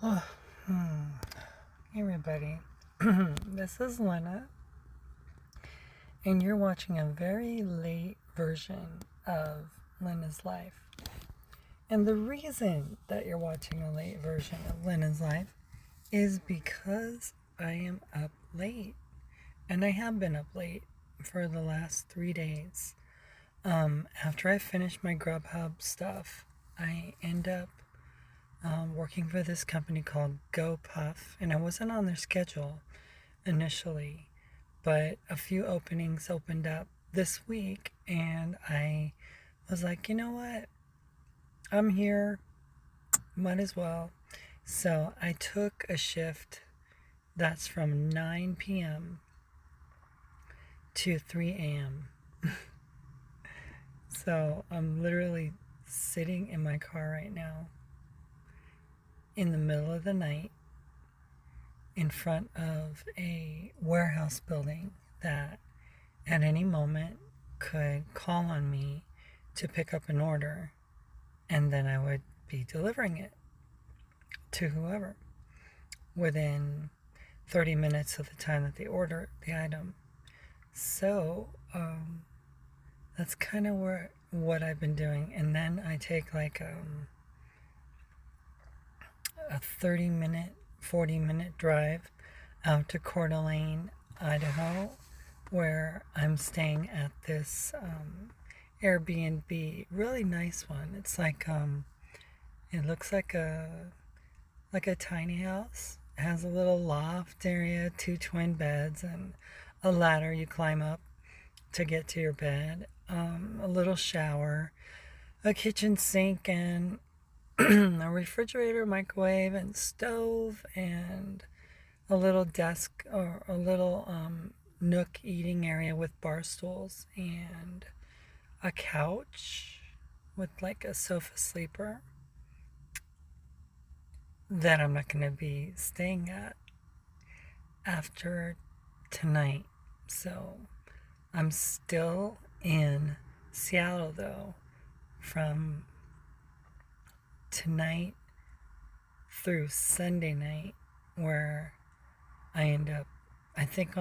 Oh, Hey everybody, this is Lynna, and you're watching a very late version of Lynna's life. And the reason that you're watching a late version of Lynna's life is because I am up late. And I have been up late for the last 3 days. After I finish my Grubhub stuff, I end up working for this company called GoPuff, and I wasn't on their schedule initially, but a few openings opened up this week, and I was like, you know what? I'm here, might as well. So I took a shift that's from 9 p.m. to 3 a.m. So I'm literally sitting in my car right now in the middle of the night in front of a warehouse building that at any moment could call on me to pick up an order, and then I would be delivering it to whoever within 30 minutes of the time that they order the item. So that's kind of what I've been doing. And then I take like a 30-minute, 40-minute drive out to Coeur d'Alene, Idaho, where I'm staying at this Airbnb, really nice one. It's like it looks like a tiny house. It has a little loft area, 2 twin beds, and a ladder you climb up to get to your bed. A little shower, a kitchen sink, and a refrigerator, microwave, and stove, and a little desk or a little nook eating area with bar stools and a couch with like a sofa sleeper that I'm not going to be staying at after tonight. So I'm still in Seattle though, from tonight through Sunday night, where I end up, I think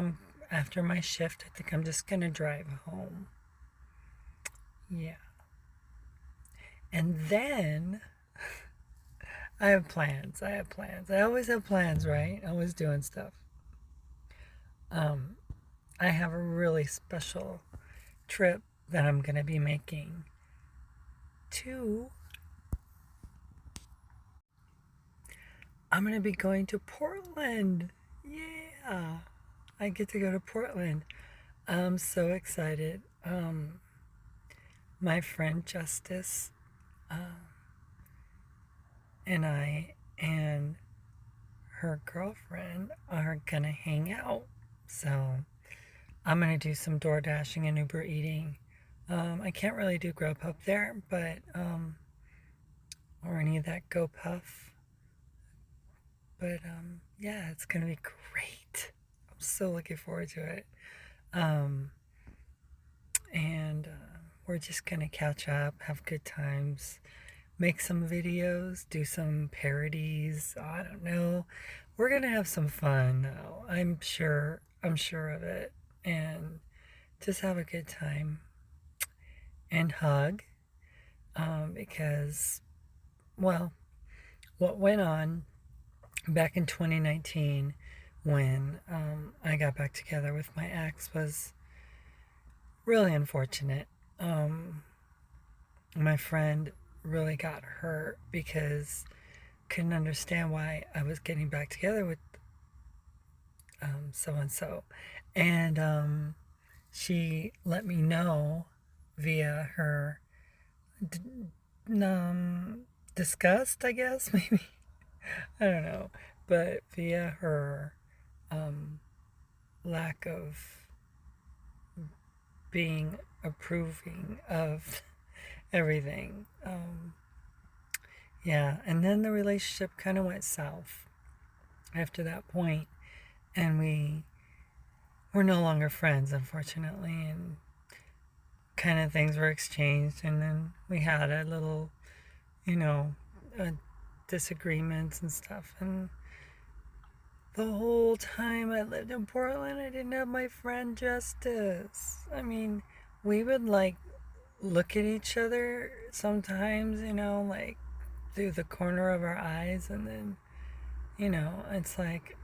after my shift, I think I'm just going to drive home. Yeah. And then I have plans. I always have plans, right? Always doing stuff. I have a really special trip that I'm going to be making to. I'm going to be going to Portland. Yeah. I get to go to Portland. I'm so excited. My friend Justice and I and her girlfriend are going to hang out. So I'm going to do some door dashing and Uber eating. I can't really do Grubhub there, but or any of that GoPuff. But yeah, it's going to be great. I'm so looking forward to it. And we're just going to catch up, have good times, make some videos, do some parodies. I don't know. We're going to have some fun though. I'm sure of it. And just have a good time and hug, because, well, what went on back in 2019 when I got back together with my ex was really unfortunate. My friend really got hurt because couldn't understand why I was getting back together with so and so, and she let me know via her disgust, I guess, maybe. I don't know, but via her lack of being approving of everything. Yeah, and then the relationship kind of went south after that point, and we were no longer friends, unfortunately, and kind of things were exchanged, and then we had a little, you know, a disagreements and stuff. And the whole time I lived in Portland, I didn't have my friend Justice. I mean, we would like look at each other sometimes, like through the corner of our eyes, and then, it's like,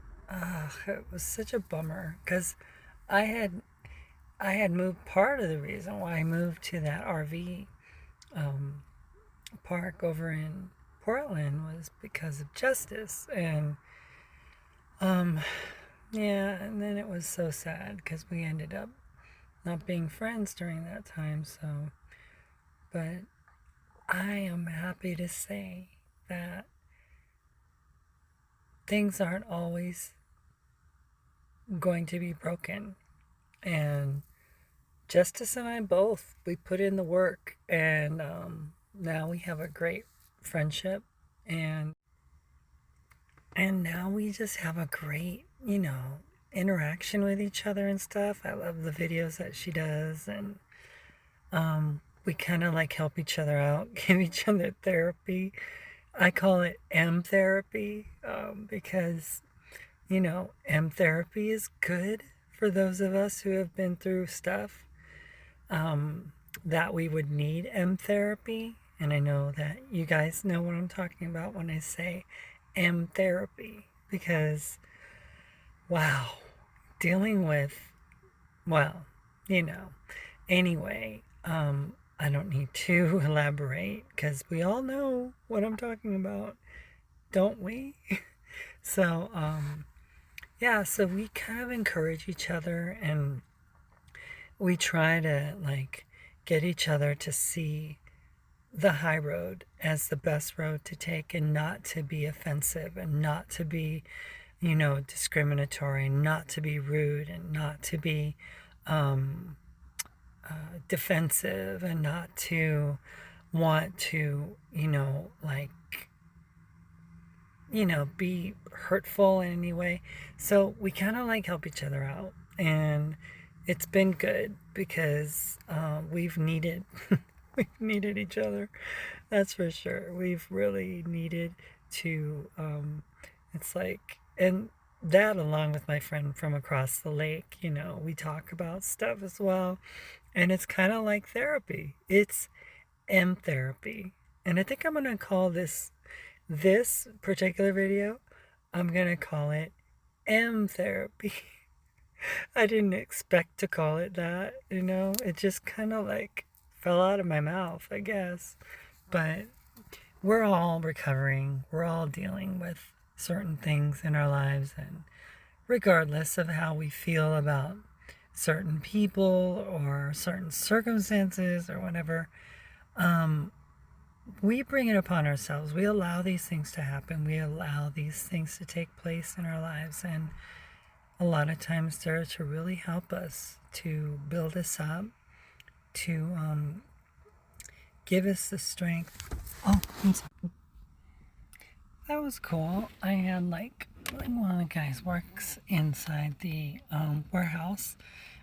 it was such a bummer because I had moved. Part of the reason why I moved to that RV um, park over in Portland was because of Justice. And um, yeah, and then it was so sad because we ended up not being friends during that time. So, but I am happy to say that things aren't always going to be broken. And Justice and I both, we put in the work, and now we have a great friendship, and now we just have a great, interaction with each other and stuff. I love the videos that she does, and we kind of like help each other out, give each other therapy. I call it M therapy because, M therapy is good for those of us who have been through stuff that we would need M therapy. And I know that you guys know what I'm talking about when I say M therapy, because, wow, dealing with, well, anyway, I don't need to elaborate because we all know what I'm talking about, don't we? So, yeah, so we kind of encourage each other, and we try to like get each other to see the high road as the best road to take, and not to be offensive, and not to be, discriminatory, and not to be rude, and not to be defensive, and not to want to, be hurtful in any way. So we kind of like help each other out, and it's been good because we've needed we've needed each other. That's for sure. We've really needed to. It's like, and that along with my friend from across the lake, we talk about stuff as well, and it's kind of like therapy. It's M therapy, and I think I'm gonna call this particular video, I'm gonna call it M therapy. I didn't expect to call it that, it just kind of like fell out of my mouth, I guess. But we're all recovering, we're all dealing with certain things in our lives, and regardless of how we feel about certain people or certain circumstances or whatever, we bring it upon ourselves. We allow these things to happen. We allow these things to take place in our lives. And a lot of times they're to really help us, to build us up, to give us the strength. Oh, that was cool. I had like one of the guys works inside the warehouse,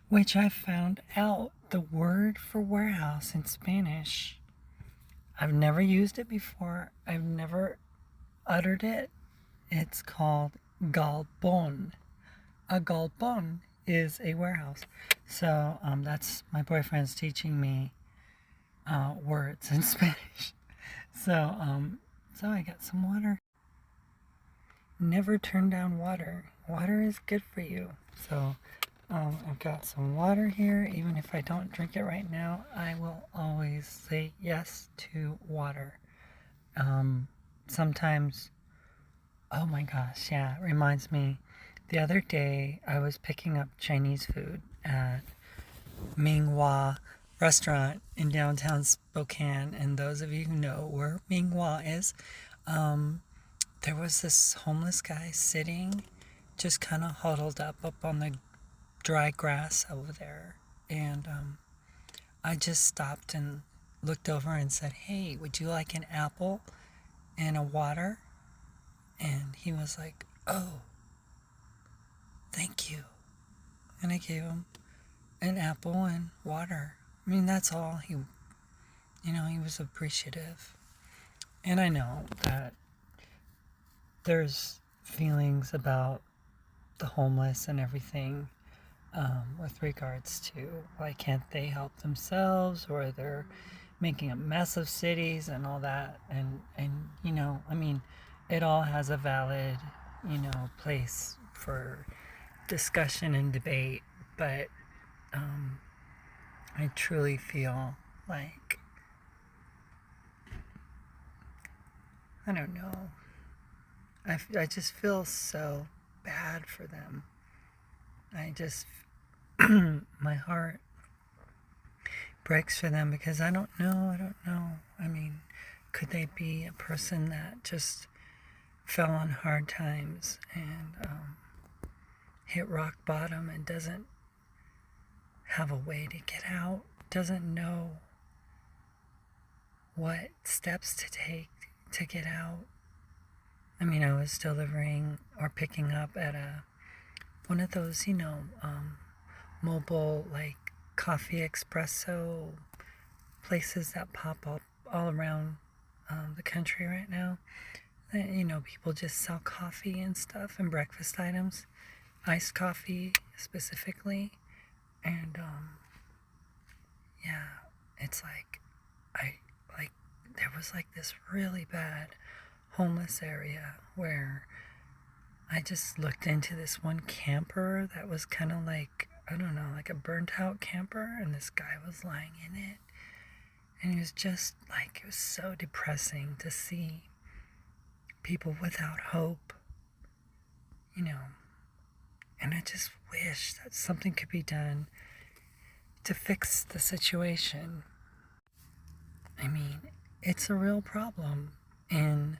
which I found out the word for warehouse in Spanish. I've never used it before. I've never uttered it. It's called galpón. A galpón is a warehouse. So that's my boyfriend's teaching me words in Spanish. So I got some water. Never turn down water. Water is good for you. So I've got some water here. Even if I don't drink it right now, I will always say yes to water. Sometimes, oh my gosh, yeah, it reminds me. The other day, I was picking up Chinese food at Minghua restaurant in downtown Spokane. And those of you who know where Minghua is, there was this homeless guy sitting, just kind of huddled up on the dry grass over there, and I just stopped and looked over and said, "Hey, would you like an apple and a water?" And he was like, "Oh, thank you." And I gave him an apple and water. I mean, that's all. He was appreciative. And I know that there's feelings about the homeless and everything, with regards to why can't they help themselves, or they're making a mess of cities and all that. And I mean, it all has a valid, place for discussion and debate. But I truly feel like, I don't know, I just feel so bad for them. I just, my heart breaks for them, because I don't know. I mean, could they be a person that just fell on hard times and hit rock bottom and doesn't have a way to get out, doesn't know what steps to take to get out? I mean, I was delivering or picking up at one of those, mobile, like, coffee espresso places that pop up all around the country right now. People just sell coffee and stuff and breakfast items, iced coffee specifically. And yeah, it's like, there was like this really bad homeless area where I just looked into this one camper that was kind of like, I don't know, like a burnt out camper, and this guy was lying in it. And it was just like, it was so depressing to see people without hope, and I just wish that something could be done to fix the situation. I mean, it's a real problem in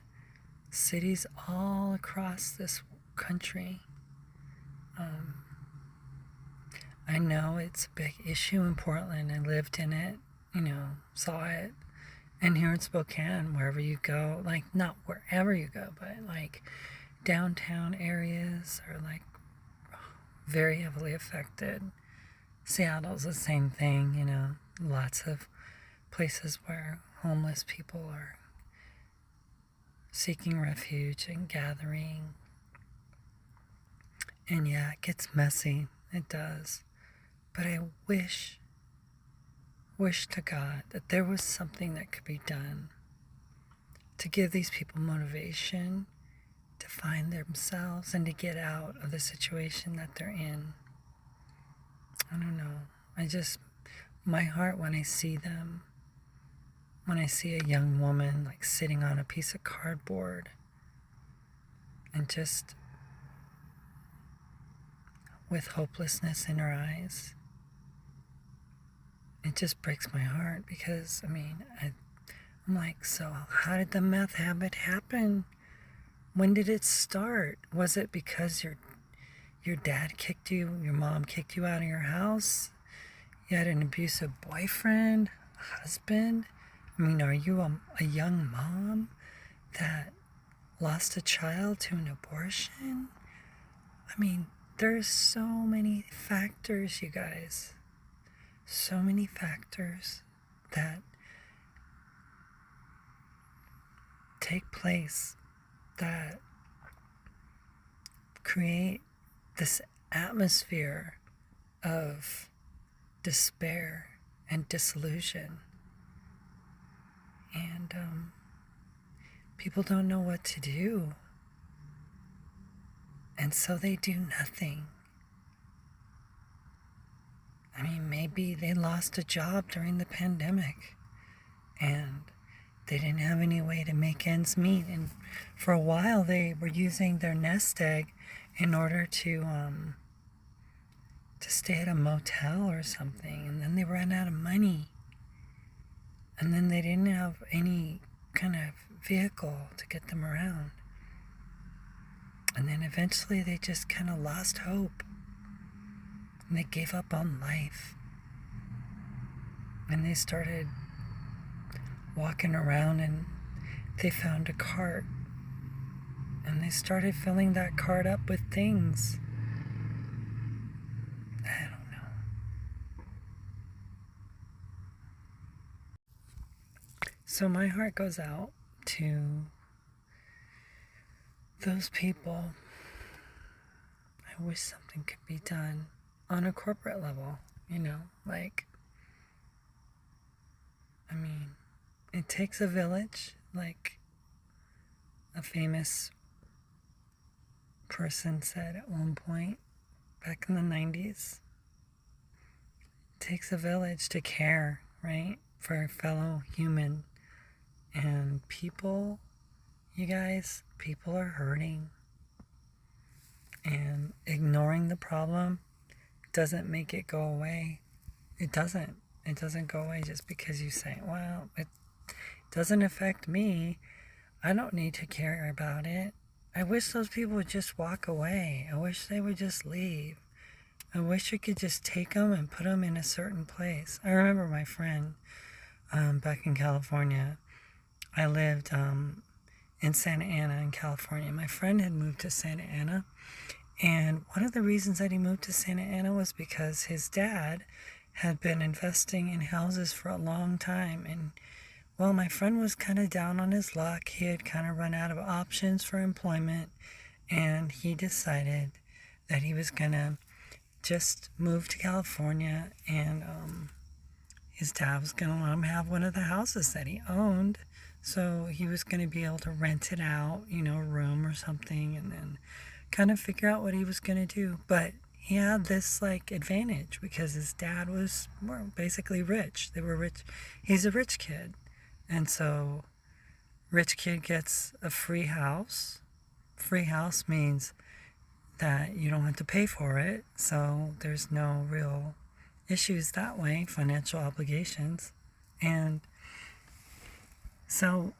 cities all across this country. I know it's a big issue in Portland. I lived in it, saw it. And here in Spokane, wherever you go, like, not wherever you go, but like downtown areas are like very heavily affected. Seattle's the same thing, lots of places where homeless people are seeking refuge and gathering. And yeah, it gets messy. It does. But I wish to God that there was something that could be done to give these people motivation to find themselves and to get out of the situation that they're in. I don't know. My heart, when I see them, when I see a young woman like sitting on a piece of cardboard and just with hopelessness in her eyes, it just breaks my heart, because, I mean, I'm like, so how did the meth habit happen? When did it start? Was it because your dad kicked you, your mom kicked you out of your house? You had an abusive boyfriend, husband? I mean, are you a young mom that lost a child to an abortion? I mean, there's so many factors, you guys. So many factors that take place that create this atmosphere of despair and disillusion. And people don't know what to do. And so they do nothing. I mean, maybe they lost a job during the pandemic and they didn't have any way to make ends meet. And for a while, they were using their nest egg in order to stay at a motel or something. And then they ran out of money. And then they didn't have any kind of vehicle to get them around. And then eventually they just kind of lost hope. And they gave up on life. And they started walking around, and they found a cart. And they started filling that cart up with things. I don't know. So my heart goes out to those people, I wish something could be done on a corporate level, like, I mean, it takes a village, like a famous person said at one point back in the 90s. It takes a village to care, right, for a fellow human. And people, you guys, people are hurting. And ignoring the problem doesn't make it go away. It doesn't. It doesn't go away just because you say, well, it doesn't affect me. I don't need to care about it. I wish those people would just walk away. I wish they would just leave. I wish I could just take them and put them in a certain place. I remember my friend back in California. I lived in Santa Ana in California. My friend had moved to Santa Ana. And one of the reasons that he moved to Santa Ana was because his dad had been investing in houses for a long time. And, well, my friend was kind of down on his luck. He had kind of run out of options for employment. And he decided that he was going to just move to California. And his dad was going to let him have one of the houses that he owned. So he was going to be able to rent it out, a room or something, and then kind of figure out what he was going to do. But he had this advantage because his dad was basically rich. They were rich. He's a rich kid. And so rich kid gets a free house. Free house means that you don't have to pay for it. So there's no real issues that way, financial obligations. And so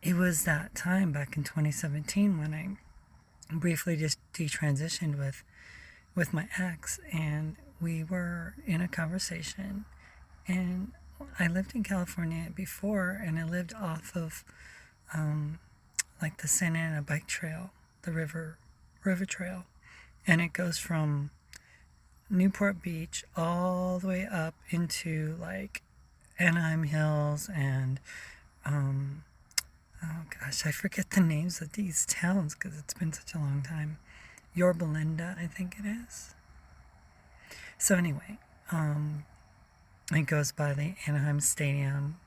it was that time back in 2017 when I briefly just detransitioned with my ex, and we were in a conversation. And I lived in California before, and I lived off of the Santa Ana bike trail, the river trail, and it goes from Newport Beach all the way up into Anaheim Hills and oh gosh, I forget the names of these towns because it's been such a long time. Yorba Linda, I think it is. So anyway, it goes by the Anaheim Stadium.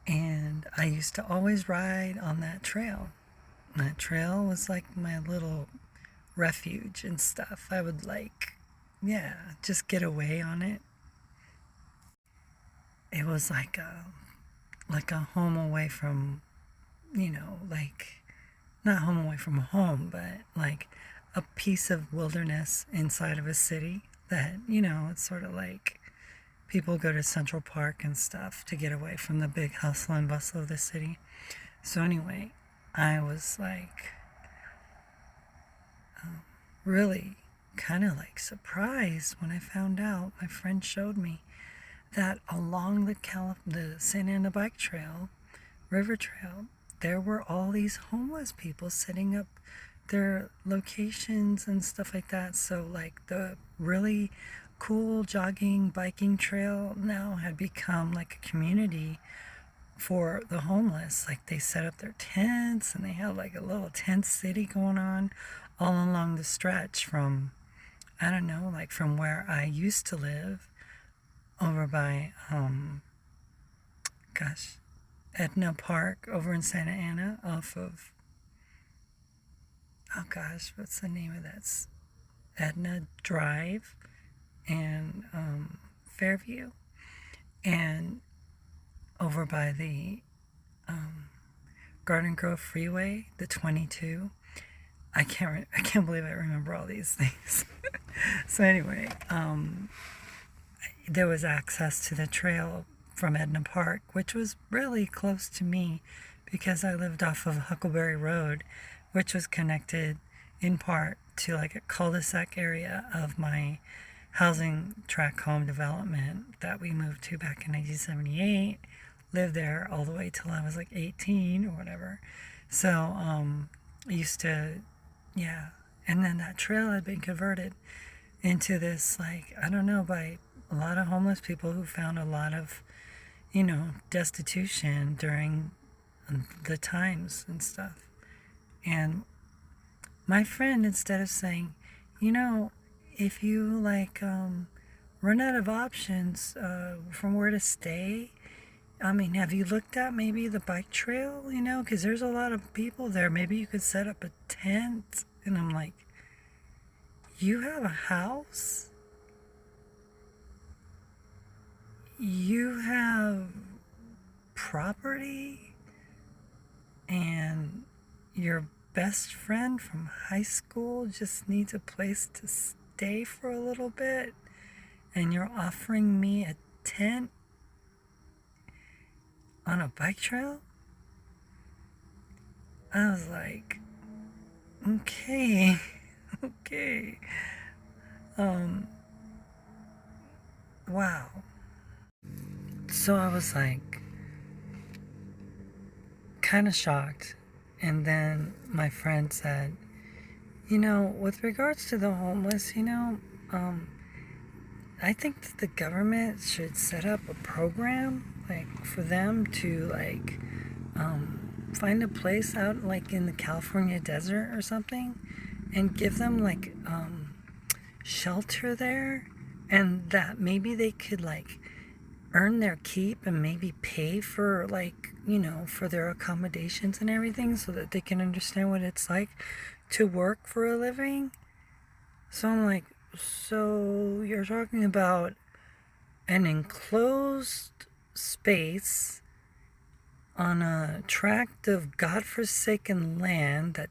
And I used to always ride on that trail. That trail was like my little refuge and stuff. I would just get away on it. It was like a home away from, not home away from home, but a piece of wilderness inside of a city that, it's sort of like people go to Central Park and stuff to get away from the big hustle and bustle of the city. So anyway, I was really kind of surprised when I found out. My friend showed me that along the Santa Ana bike trail, river trail, there were all these homeless people setting up their locations and stuff like that. So the really cool jogging, biking trail now had become a community for the homeless. They set up their tents, and they had a little tent city going on all along the stretch from, I don't know, from where I used to live over by, Edna Park over in Santa Ana off of, what's the name of that? Edna Drive and Fairview, and over by the Garden Grove Freeway, the 22. I can't believe I remember all these things. So anyway, there was access to the trail from Edna Park, which was really close to me because I lived off of Huckleberry Road, which was connected in part to a cul-de-sac area of my housing tract home development that we moved to back in 1978. Lived there all the way till I was 18 or whatever. So I used to, and then that trail had been converted into this I don't know, by a lot of homeless people who found a lot of destitution during the times and stuff. And my friend, instead of saying, if you run out of options from where to stay, I mean, have you looked at maybe the bike trail, because there's a lot of people there. Maybe you could set up a tent. And I'm like, you have a house? You have property? And your best friend from high school just needs a place to stay for a little bit? And you're offering me a tent on a bike trail? I was like, okay, okay. Wow. So I was like, kind of shocked. And then my friend said, with regards to the homeless, I think that the government should set up a program for them to find a place out in the California desert or something and give them shelter there, and that maybe they could earn their keep and maybe pay for for their accommodations and everything so that they can understand what it's like to work for a living. So I'm like, so you're talking about an enclosed space on a tract of godforsaken land that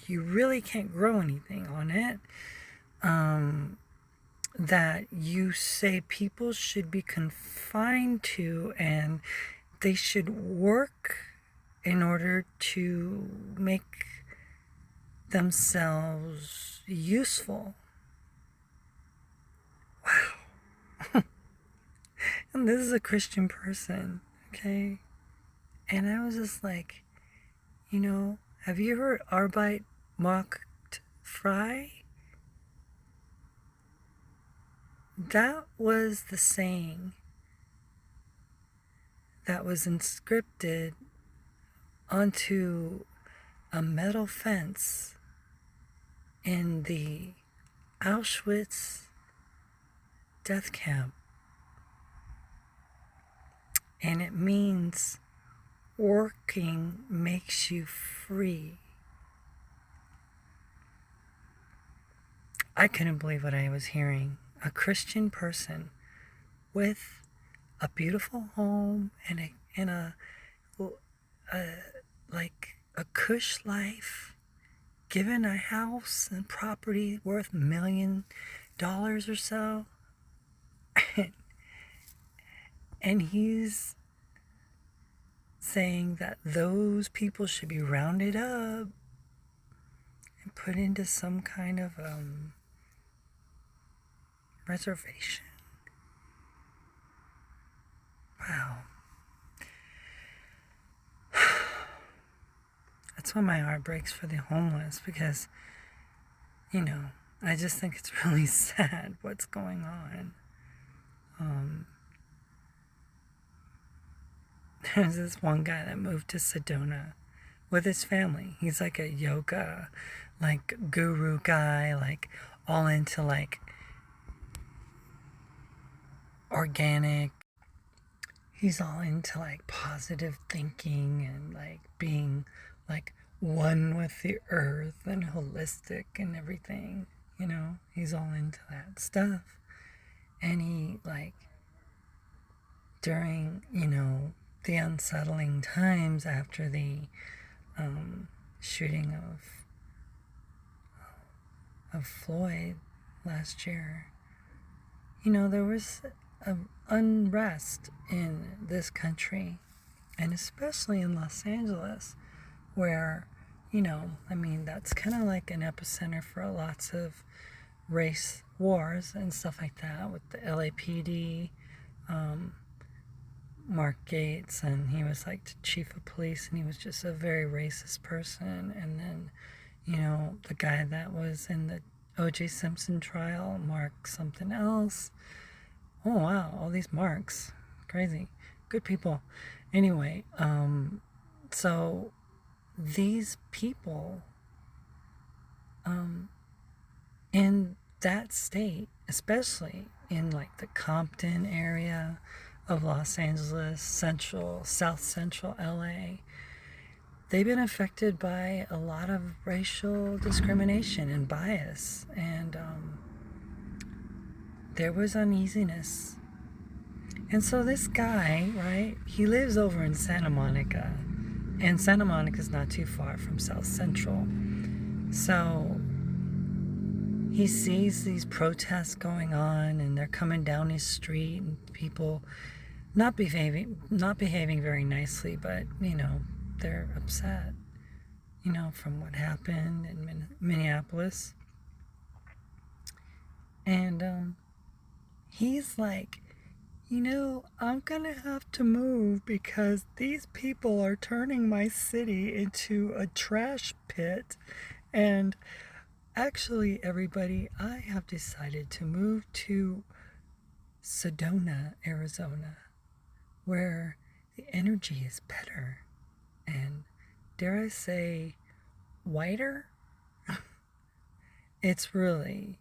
you really can't grow anything on it, that you say people should be confined to, and they should work in order to make themselves useful. Wow. And this is a Christian person, okay? And I was just like, have you heard Arbeit macht frei? That was the saying that was inscripted onto a metal fence in the Auschwitz death camp. And it means working makes you free. I couldn't believe what I was hearing. A Christian person with a beautiful home and a cush life, given a house and property worth $1 million or so, and he's saying that those people should be rounded up and put into some kind of reservation. Wow. That's why my heart breaks for the homeless, because, I just think it's really sad what's going on. There's this one guy that moved to Sedona with his family. He's like a yoga, guru guy, all into organic. He's all into positive thinking and being one with the earth and holistic and everything. He's all into that stuff. And he during the unsettling times after the shooting of Floyd last year, there was unrest in this country, and especially in Los Angeles, where, that's kind of like an epicenter for lots of race wars and stuff like that, with the LAPD, Mark Gates, and he was the chief of police, and he was just a very racist person. And then, the guy that was in the O.J. Simpson trial, Mark something else. Oh wow, all these Marks. Crazy. Good people. Anyway, So these people in that state, especially in like the Compton area of Los Angeles, South Central LA, they've been affected by a lot of racial discrimination and bias, and there was uneasiness. And so this guy, right, he lives over in Santa Monica, and Santa Monica is not too far from South Central. So he sees these protests going on, and they're coming down his street, and people not behaving very nicely, but they're upset, from what happened in Minneapolis. And he's like, I'm gonna have to move because these people are turning my city into a trash pit. And actually, everybody, I have decided to move to Sedona, Arizona, where the energy is better and, dare I say, whiter. It's really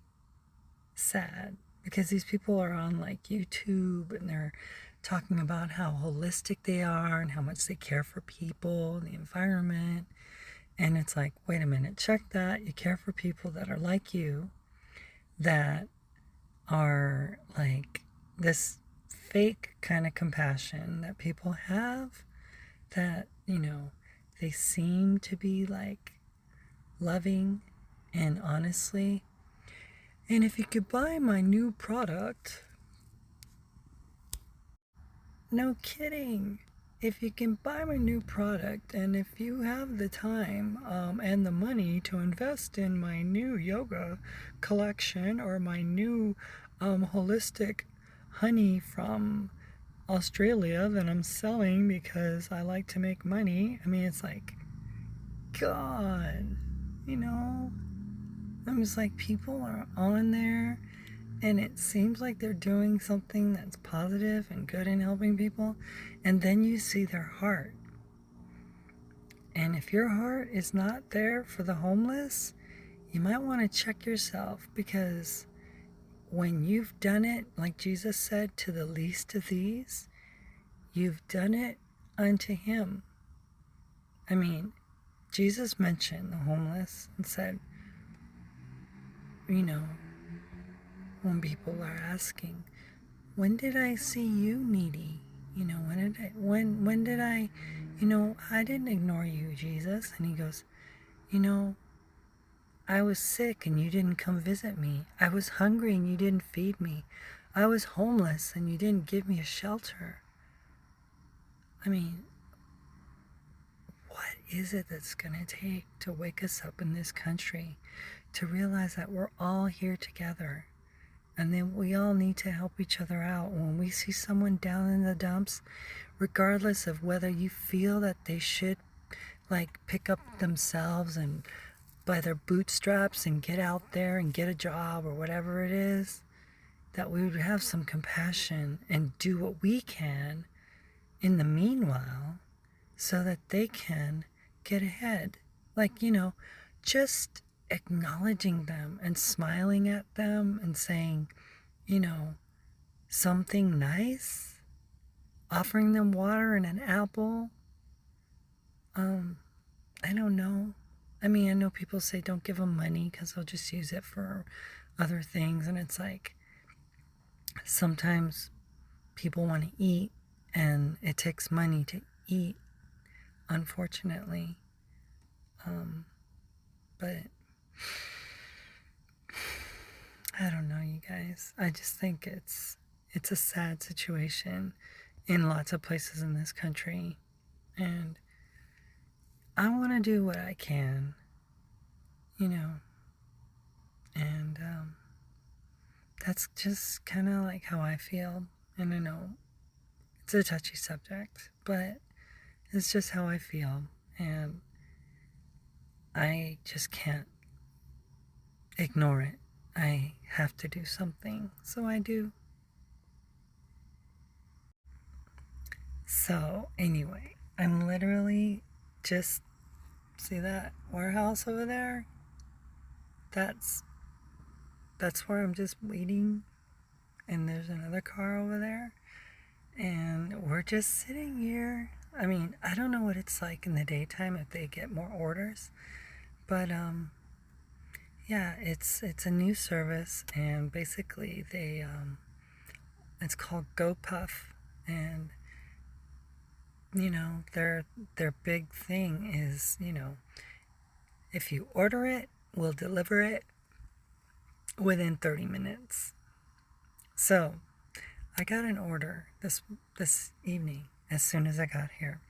sad because these people are on like YouTube and they're talking about how holistic they are and how much they care for people and the environment. And it's like, wait a minute, check that. You care for people that are like you, that are like this fake kind of compassion that people have, that, they seem to be like loving and honestly. And if you could buy my new product, no kidding. If you can buy my new product, and if you have the time and the money to invest in my new yoga collection or my new holistic honey from Australia that I'm selling because I like to make money. I mean, it's like, God, I'm just like, people are on there and it seems like they're doing something that's positive and good in helping people, and then you see their heart. And if your heart is not there for the homeless, you might want to check yourself, because when you've done it, like Jesus said, to the least of these, you've done it unto him. I mean, Jesus mentioned the homeless and said, when people are asking, when did I see you needy? When did I didn't ignore you, Jesus. And he goes, I was sick and you didn't come visit me. I was hungry and you didn't feed me. I was homeless and you didn't give me a shelter. I mean, what is it that's going to take to wake us up in this country to realize that we're all here together? And then we all need to help each other out. When we see someone down in the dumps, regardless of whether you feel that they should like pick up themselves and by their bootstraps and get out there and get a job or whatever it is, that we would have some compassion and do what we can in the meanwhile so that they can get ahead. Like, just acknowledging them and smiling at them and saying, something nice, offering them water and an apple. I don't know. I mean, I know people say don't give them money because they'll just use it for other things. And it's like, sometimes people want to eat and it takes money to eat, unfortunately. But I don't know, you guys. I just think it's a sad situation in lots of places in this country. And I want to do what I can, and that's just kind of like how I feel. And I know it's a touchy subject, but it's just how I feel. And I just can't ignore it. I have to do something, so I do. So anyway, I'm literally just see that warehouse over there? That's where I'm just waiting, and there's another car over there, and we're just sitting here. I mean, I don't know what it's like in the daytime if they get more orders, but yeah, it's a new service, and basically they it's called GoPuff, and their big thing is, if you order it, we'll deliver it within 30 minutes. So I got an order this evening as soon as I got here,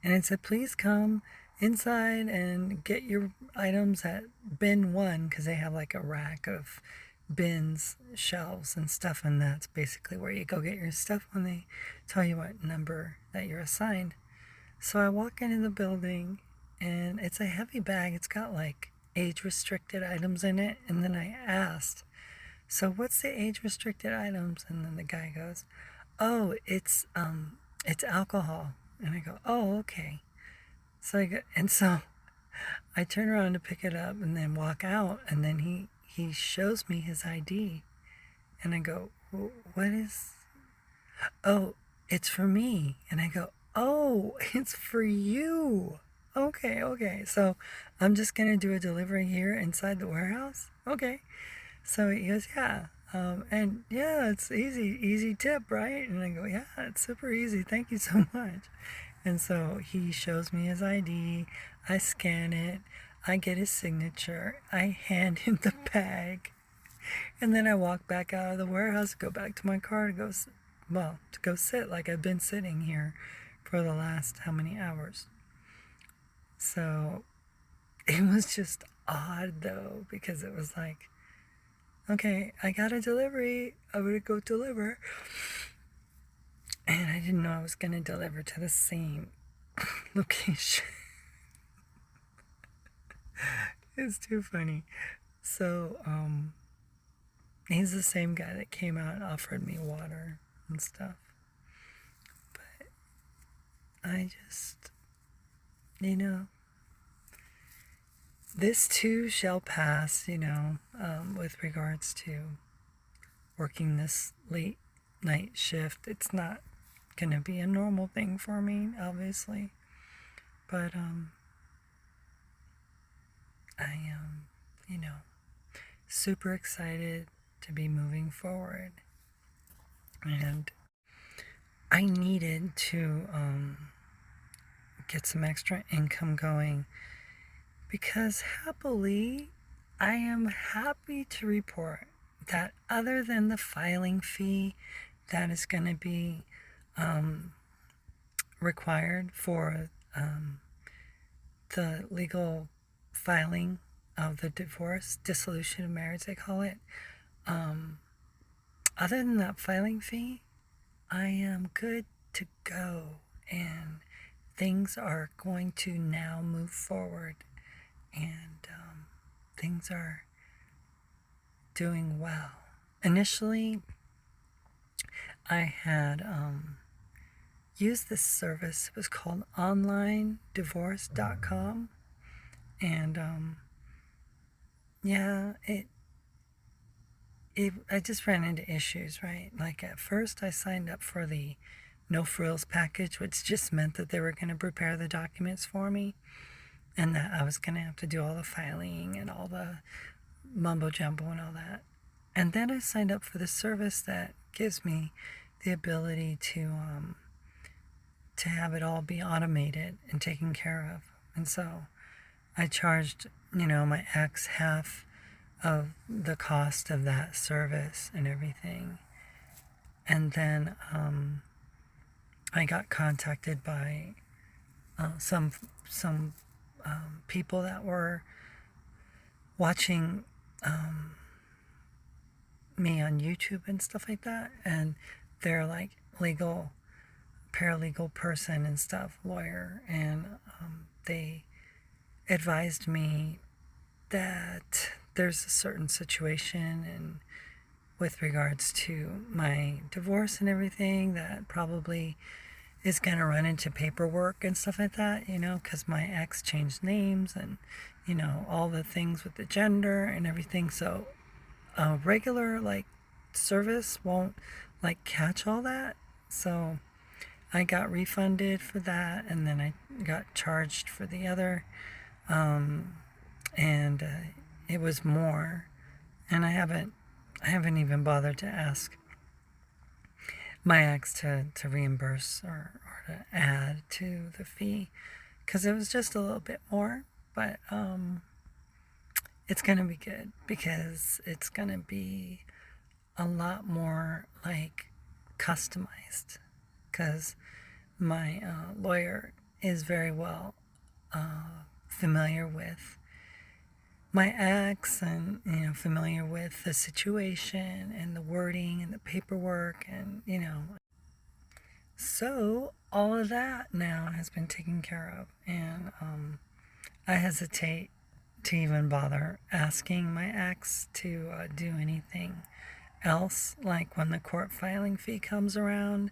and it said, please come inside and get your items at bin 1, because they have like a rack of bins, shelves and stuff, and that's basically where you go get your stuff when they tell you what number that you're assigned. So I walk into the building, and it's a heavy bag. It's got like age restricted items in it, and then I asked, so what's the age restricted items? And then the guy goes, oh, it's alcohol. And I go, oh, okay. So I turn around to pick it up and then walk out, and then he shows me his ID, and I go, what is, oh, it's for me. And I go, oh, it's for you. Okay. So I'm just going to do a delivery here inside the warehouse? Okay. So he goes, yeah. And yeah, it's easy tip, right? And I go, yeah, it's super easy. Thank you so much. And so he shows me his ID. I scan it. I get his signature. I hand him the bag. And then I walk back out of the warehouse, go back to my car to go sit like I've been sitting here for the last how many hours. So it was just odd though, because it was like, okay, I got a delivery. I'm going to go deliver. And I didn't know I was going to deliver to the same location. It's too funny. So, he's the same guy that came out and offered me water and stuff. But I just, this too shall pass, with regards to working this late night shift. It's not going to be a normal thing for me, obviously. But, I am, super excited to be moving forward. And I needed to get some extra income going, because happily, I am happy to report that other than the filing fee that is going to be required for the legal filing of the divorce, dissolution of marriage, they call it. Other than that filing fee, I am good to go, and things are going to now move forward, and things are doing well. Initially, I had used this service. It was called onlinedivorce.com, and I just ran into issues, right? Like at first I signed up for the no frills package, which just meant that they were going to prepare the documents for me, and that I was going to have to do all the filing and all the mumbo jumbo and all that. And then I signed up for the service that gives me the ability to have it all be automated and taken care of. And so I charged, my ex half of the cost of that service and everything. And then I got contacted by some people that were watching me on YouTube and stuff like that, and they're like paralegal person and stuff, lawyer, and they advised me that there's a certain situation, and with regards to my divorce and everything, that probably is going to run into paperwork and stuff like that, because my ex changed names and, all the things with the gender and everything. So a regular, like, service won't, like, catch all that. So I got refunded for that, and then I got charged for the other, and it was more. And I haven't even bothered to ask my ex to reimburse or to add to the fee, because it was just a little bit more. But it's gonna be good, because it's gonna be a lot more, like, customized, because my lawyer is very well familiar with my ex, and familiar with the situation and the wording and the paperwork, and so all of that now has been taken care of. And I hesitate to even bother asking my ex to do anything else. Like, when the court filing fee comes around,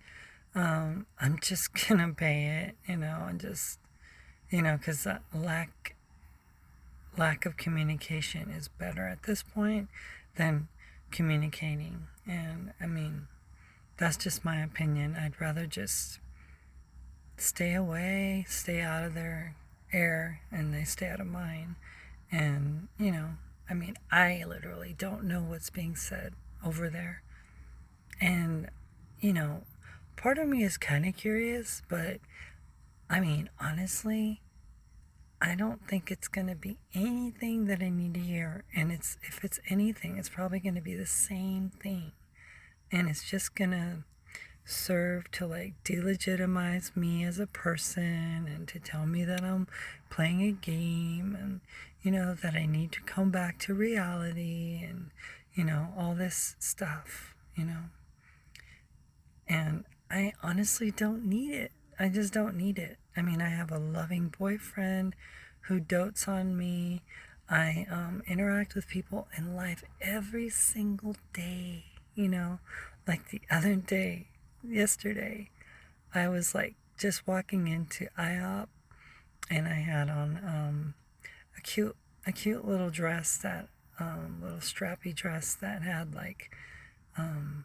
I'm just gonna pay it, and just, because that lack of communication is better at this point than communicating. And I mean, that's just my opinion. I'd rather just stay away, stay out of their air, and they stay out of mine. And, I mean, I literally don't know what's being said over there. And, part of me is kind of curious, but I mean, honestly, I don't think it's going to be anything that I need to hear. And if it's anything, it's probably going to be the same thing. And it's just going to serve to, like, delegitimize me as a person, and to tell me that I'm playing a game, and, that I need to come back to reality, and, all this stuff, And I honestly don't need it. I just don't need it. I mean, I have a loving boyfriend who dotes on me. I interact with people in life every single day, Like the other day, yesterday, I was, like, just walking into IHOP, and I had on a cute little dress, that little strappy dress that had, like, kind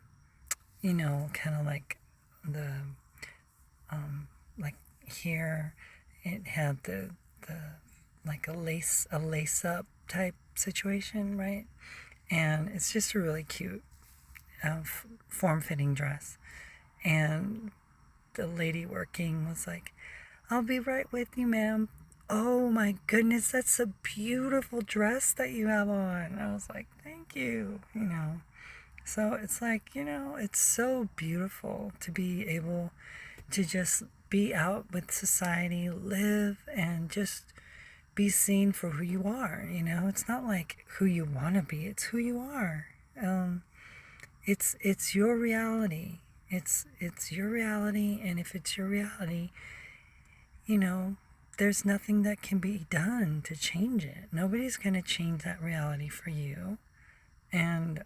of like the like, here it had the like a lace up type situation, right? And it's just a really cute form-fitting dress. And the lady working was like, "I'll be right with you, ma'am. Oh my goodness, that's a beautiful dress that you have on." I was like, "Thank you." So it's like, it's so beautiful to be able to just be out with society, live, and just be seen for who you are. It's not like who you want to be, it's who you are. It's your reality. It's your reality, and if it's your reality, there's nothing that can be done to change it. Nobody's going to change that reality for you. And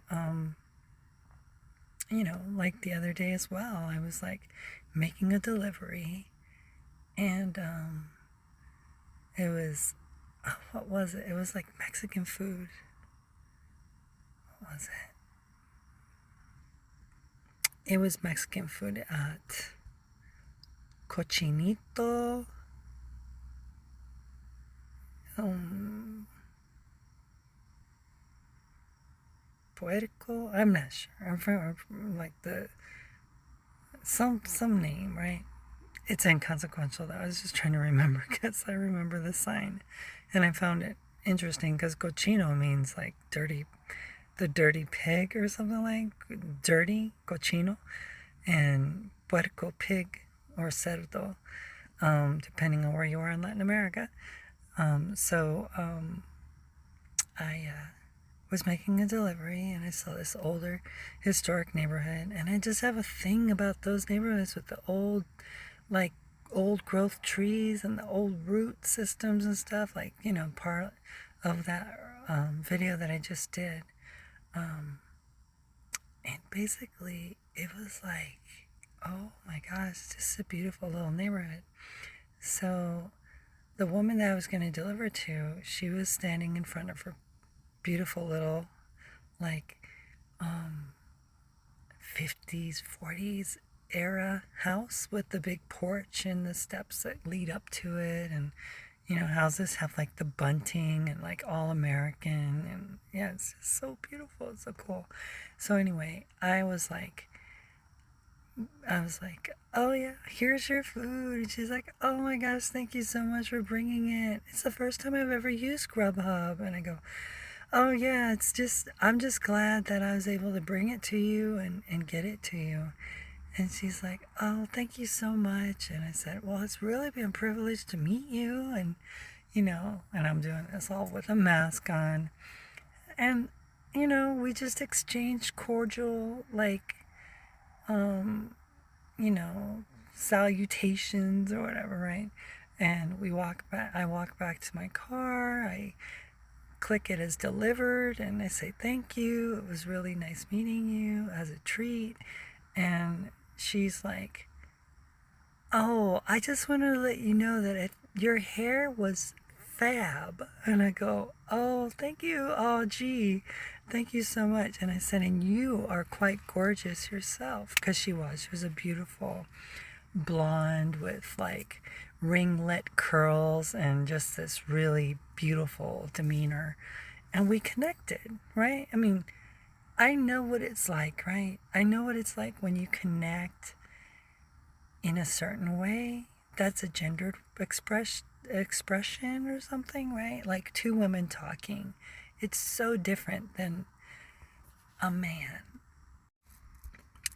like the other day as well, I was, like, making a delivery, and it was, what was it? It was like Mexican food. What was it? It was Mexican food at Cochinito. Puerco. I'm not sure. I'm from, like, some name, right? It's inconsequential, though. I was just trying to remember, because I remember the sign, and I found it interesting, because cochino means, like, dirty, the dirty pig, or something, like dirty cochino, and puerco, pig, or cerdo, depending on where you are in Latin America. So I was making a delivery, and I saw this older historic neighborhood, and I just have a thing about those neighborhoods with the old growth trees and the old root systems and stuff, like, part of that video that I just did. And basically, it was like oh my gosh, it's just a beautiful little neighborhood. So the woman that I was going to deliver to, she was standing in front of her beautiful little, like, 50s, 40s era house with the big porch and the steps that lead up to it. And, houses have like the bunting and like all American. And yeah, it's just so beautiful. It's so cool. So, anyway, I was like, oh yeah, here's your food. And she's like, oh my gosh, thank you so much for bringing it. It's the first time I've ever used Grubhub. And I go, oh yeah, I'm just glad that I was able to bring it to you and get it to you. And she's like, oh, thank you so much. And I said, well, it's really been a privilege to meet you. And I'm doing this all with a mask on. And, we just exchanged cordial, like, um, salutations or whatever, right? And I walk back to my car. I click it as delivered and I say thank you. It was really nice meeting you as a treat. And she's like, oh, I just wanted to let you know that your hair was fab. And I go, oh, thank you. Oh, gee, thank you so much. And I said, and you are quite gorgeous yourself. Because she was a beautiful blonde with like ringlet curls and just this really beautiful demeanor. And we connected, right? I mean, I know what it's like, right? I know what it's like when you connect in a certain way. That's a gendered expression or something, right? Like two women talking. It's so different than a man.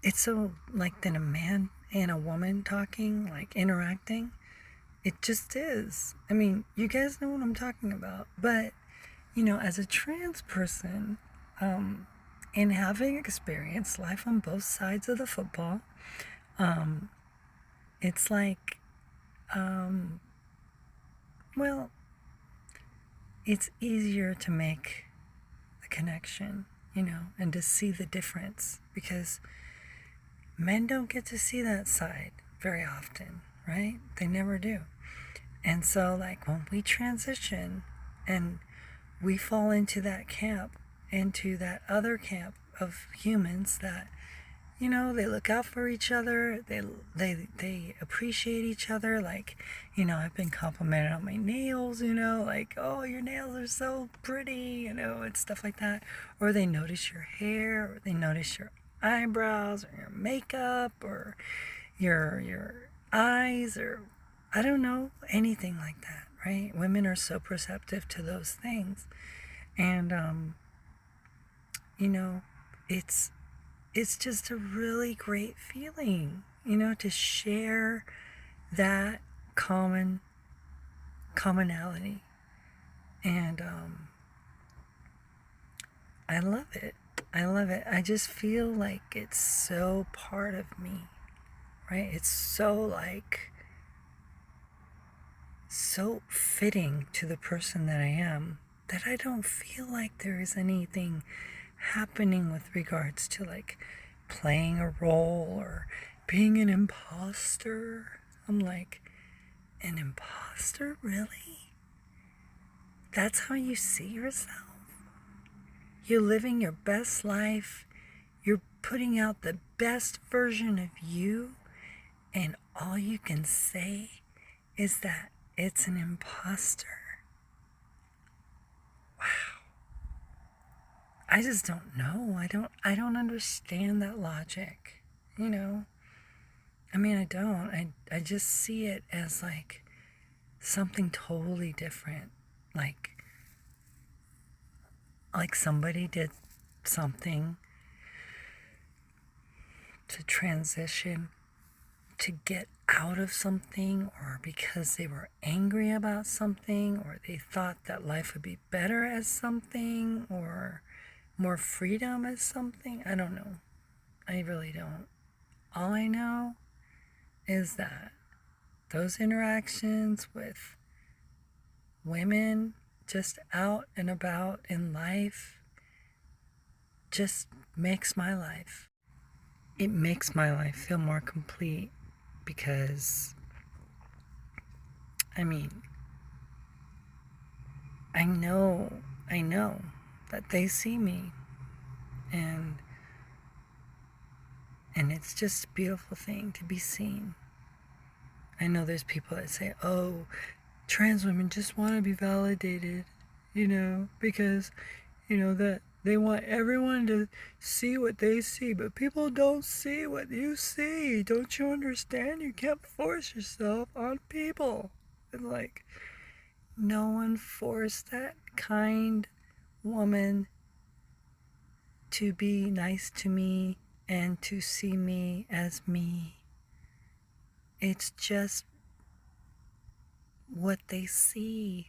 It's so like than a man and a woman talking, like interacting. It just is. I mean, you guys know what I'm talking about. But, as a trans person, and having experienced life on both sides of the football, it's like, well, it's easier to make the connection, and to see the difference because men don't get to see that side very often, right? They never do. And so, like, when we transition and we fall into that camp, into that other camp of humans that, they look out for each other, they appreciate each other. Like, I've been complimented on my nails, like, oh, your nails are so pretty, and stuff like that. Or they notice your hair, or they notice your eyebrows, or your makeup, or your eyes, or I don't know, anything like that, right? Women are so perceptive to those things. And, it's just a really great feeling, to share that commonality. And I love it. I love it. I just feel like it's so part of me, right? It's so fitting to the person that I am that I don't feel like there is anything happening with regards to like playing a role or being an imposter. I'm like, an imposter? Really? That's how you see yourself? You're living your best life. You're putting out the best version of you. And all you can say is that it's an imposter. Wow. I just don't know. I don't understand that logic. I mean, I don't. I just see it as like something totally different. Like somebody did something to transition, to get out of something, or because they were angry about something, or they thought that life would be better as something, or more freedom as something. I don't know. I really don't. All I know is that those interactions with women just out and about in life just makes my life. it makes my life feel more complete because, I mean, I know that they see me, and it's just a beautiful thing to be seen. I know there's people that say, oh, trans women just want to be validated, because, that they want everyone to see what they see, but people don't see what you see. Don't you understand? You can't force yourself on people. And like, no one forced that kind woman to be nice to me and to see me as me. It's just what they see.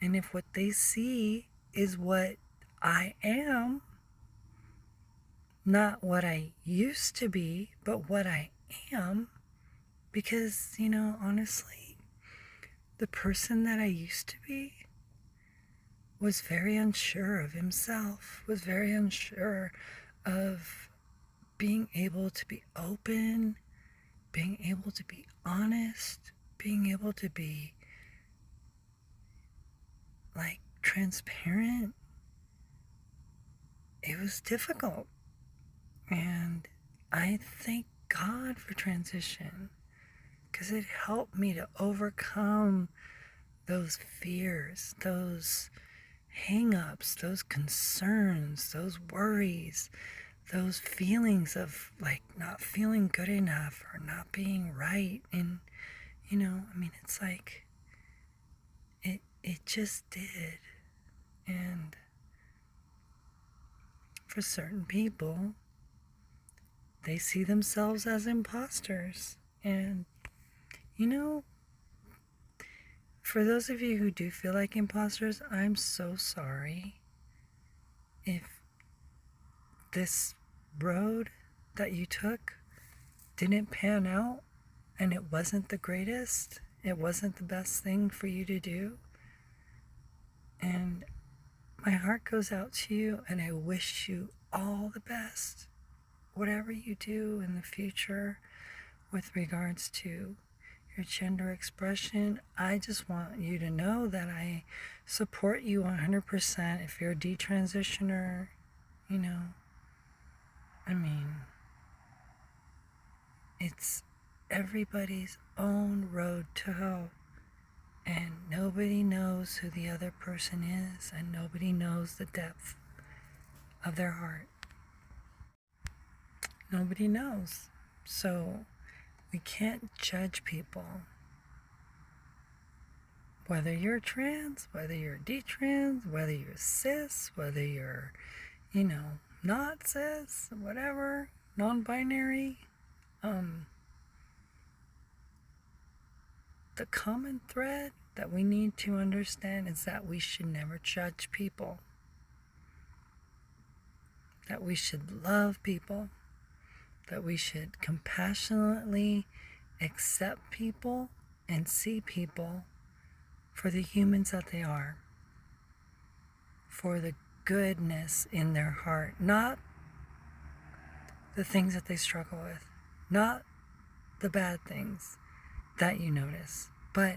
And if what they see is what I am, not what I used to be, but what I am, because, honestly, the person that I used to be was very unsure of himself, was very unsure of being able to be open, being able to be honest, being able to be like transparent. It was difficult. And I thank God for transition because it helped me to overcome those fears, those hang-ups, those concerns, those worries, those feelings of like not feeling good enough or not being right. And it's like it just did. And for certain people, they see themselves as imposters. And for those of you who do feel like imposters, I'm so sorry if this road that you took didn't pan out and it wasn't the greatest, it wasn't the best thing for you to do. And my heart goes out to you, and I wish you all the best, whatever you do in the future with regards to your gender expression. I just want you to know that I support you 100% if you're a detransitioner. It's everybody's own road to hoe, and nobody knows who the other person is, and nobody knows the depth of their heart. Nobody knows. So we can't judge people. Whether you're trans, whether you're detrans, whether you're cis, whether you're, not cis, whatever, non-binary. The common thread that we need to understand is that we should never judge people. That we should love people. That we should compassionately accept people and see people for the humans that they are. For the goodness in their heart. Not the things that they struggle with. Not the bad things that you notice. But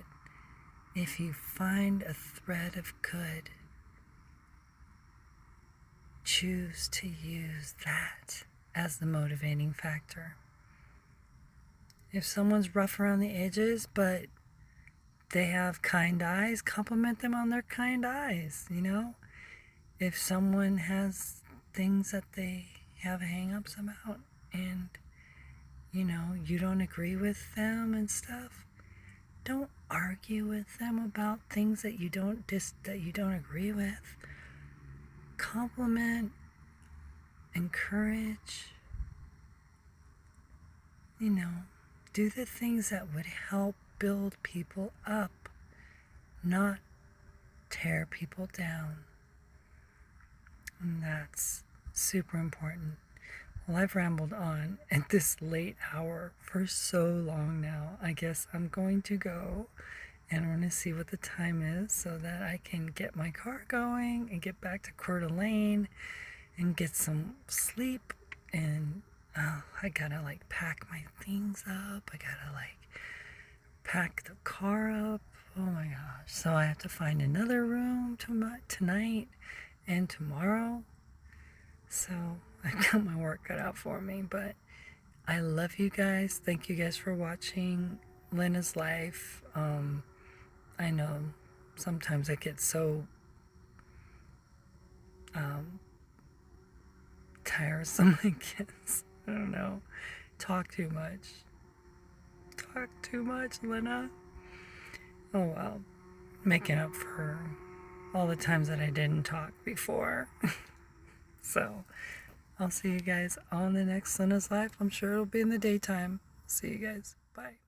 if you find a thread of good, choose to use that as the motivating factor. If someone's rough around the edges, but they have kind eyes, compliment them on their kind eyes, If someone has things that they have hang-ups about, and, you don't agree with them and stuff, don't argue with them about things that you don't agree with. Compliment, encourage, do the things that would help build people up, not tear people down. And that's super important. Well, I've rambled on at this late hour for so long now. I guess I'm going to go and I'm going to see what the time is so that I can get my car going and get back to Coeur d'Alene and get some sleep and I gotta like pack my things up. I gotta like pack the car up. Oh my gosh. So I have to find another room tonight and tomorrow. So I've got my work cut out for me, but I love you guys. Thank you guys for watching Lynna's life. I know sometimes I get so tiresome, I guess. I don't know. Talk too much. Talk too much, Lynna. Oh well. Making up for all the times that I didn't talk before. So, I'll see you guys on the next Lynna's Life. I'm sure it'll be in the daytime. See you guys. Bye.